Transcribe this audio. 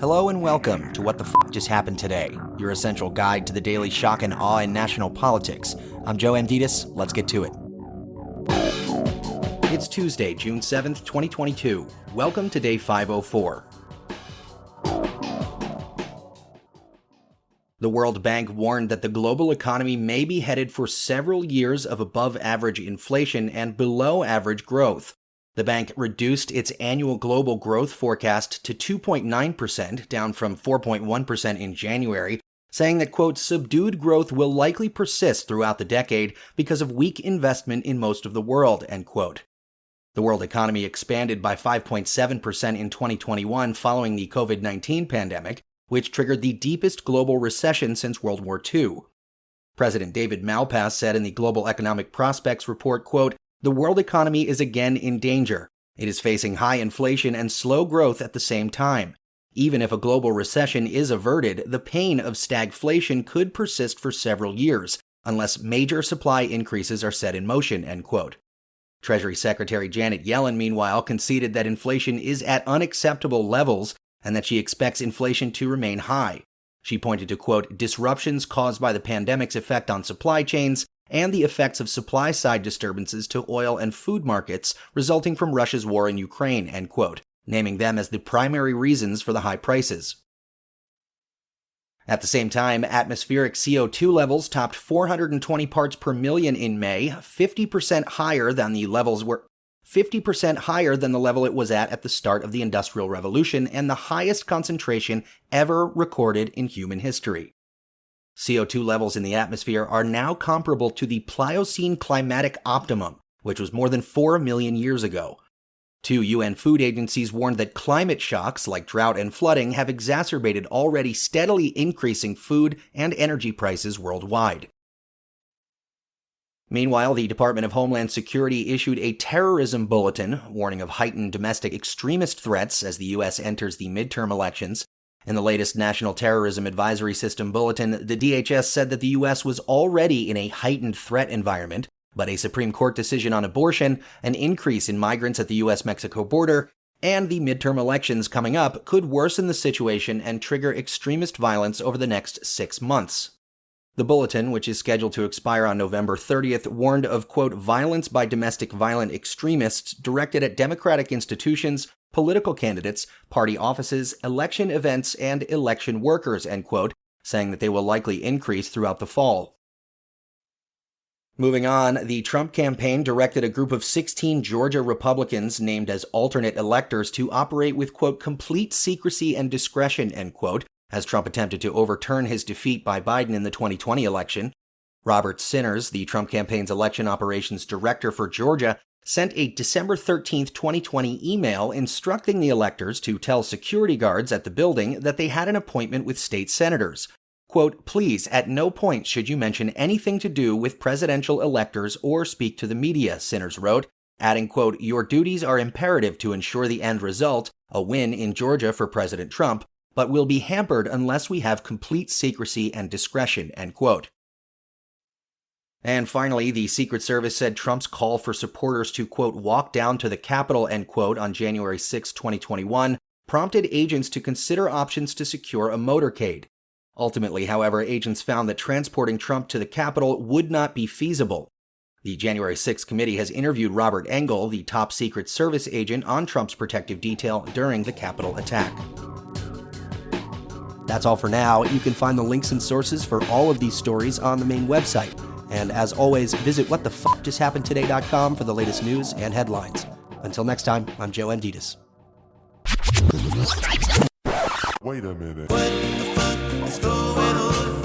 Hello and welcome to What the F*** Just Happened Today, your essential guide to the daily shock and awe in national politics. I'm Joe Amditis, let's get to it. It's Tuesday, June 7th, 2022. Welcome to day 504. The World Bank warned that the global economy may be headed for several years of above-average inflation and below-average growth. The bank reduced its annual global growth forecast to 2.9%, down from 4.1% in January, saying that, quote, subdued growth will likely persist throughout the decade because of weak investment in most of the world, end quote. The world economy expanded by 5.7% in 2021 following the COVID-19 pandemic, which triggered the deepest global recession since World War II. President David Malpass said in the Global Economic Prospects report, quote, the world economy is again in danger. It is facing high inflation and slow growth at the same time. Even if a global recession is averted, the pain of stagflation could persist for several years, unless major supply increases are set in motion, end quote. Treasury Secretary Janet Yellen, meanwhile, conceded that inflation is at unacceptable levels and that she expects inflation to remain high. She pointed to, quote, disruptions caused by the pandemic's effect on supply chains and the effects of supply-side disturbances to oil and food markets resulting from Russia's war in Ukraine, end quote, naming them as the primary reasons for the high prices. At the same time, atmospheric CO2 levels topped 420 parts per million in May, 50% higher than the level it was at the start of the Industrial Revolution and the highest concentration ever recorded in human history. CO2 levels in the atmosphere are now comparable to the Pliocene climatic optimum, which was more than 4 million years ago. Two UN food agencies warned that climate shocks like drought and flooding have exacerbated already steadily increasing food and energy prices worldwide. Meanwhile, the Department of Homeland Security issued a terrorism bulletin warning of heightened domestic extremist threats as the U.S. enters the midterm elections. In the latest National Terrorism Advisory System bulletin, the DHS said that the U.S. was already in a heightened threat environment, but a Supreme Court decision on abortion, an increase in migrants at the U.S.-Mexico border, and the midterm elections coming up could worsen the situation and trigger extremist violence over the next 6 months. The bulletin, which is scheduled to expire on November 30th, warned of, quote, violence by domestic violent extremists directed at democratic institutions, political candidates, party offices, election events, and election workers, end quote, saying that they will likely increase throughout the fall. Moving on, the Trump campaign directed a group of 16 Georgia Republicans named as alternate electors to operate with, quote, complete secrecy and discretion, end quote, as Trump attempted to overturn his defeat by Biden in the 2020 election. Robert Sinners, the Trump campaign's election operations director for Georgia, sent a December 13, 2020 email instructing the electors to tell security guards at the building that they had an appointment with state senators. Quote, please, at no point should you mention anything to do with presidential electors or speak to the media, Sinners wrote, adding, quote, your duties are imperative to ensure the end result, a win in Georgia for President Trump, but will be hampered unless we have complete secrecy and discretion, end quote. And finally, the Secret Service said Trump's call for supporters to, quote, walk down to the Capitol, end quote, on January 6, 2021, prompted agents to consider options to secure a motorcade. Ultimately, however, agents found that transporting Trump to the Capitol would not be feasible. The January 6 committee has interviewed Robert Engel, the top Secret Service agent, on Trump's protective detail during the Capitol attack. That's all for now. You can find the links and sources for all of these stories on the main website. And as always, visit whatthefjusthappenedtoday.com for the latest news and headlines. Until next time, I'm Joe Amditis. Wait a minute. What the fuck is going on?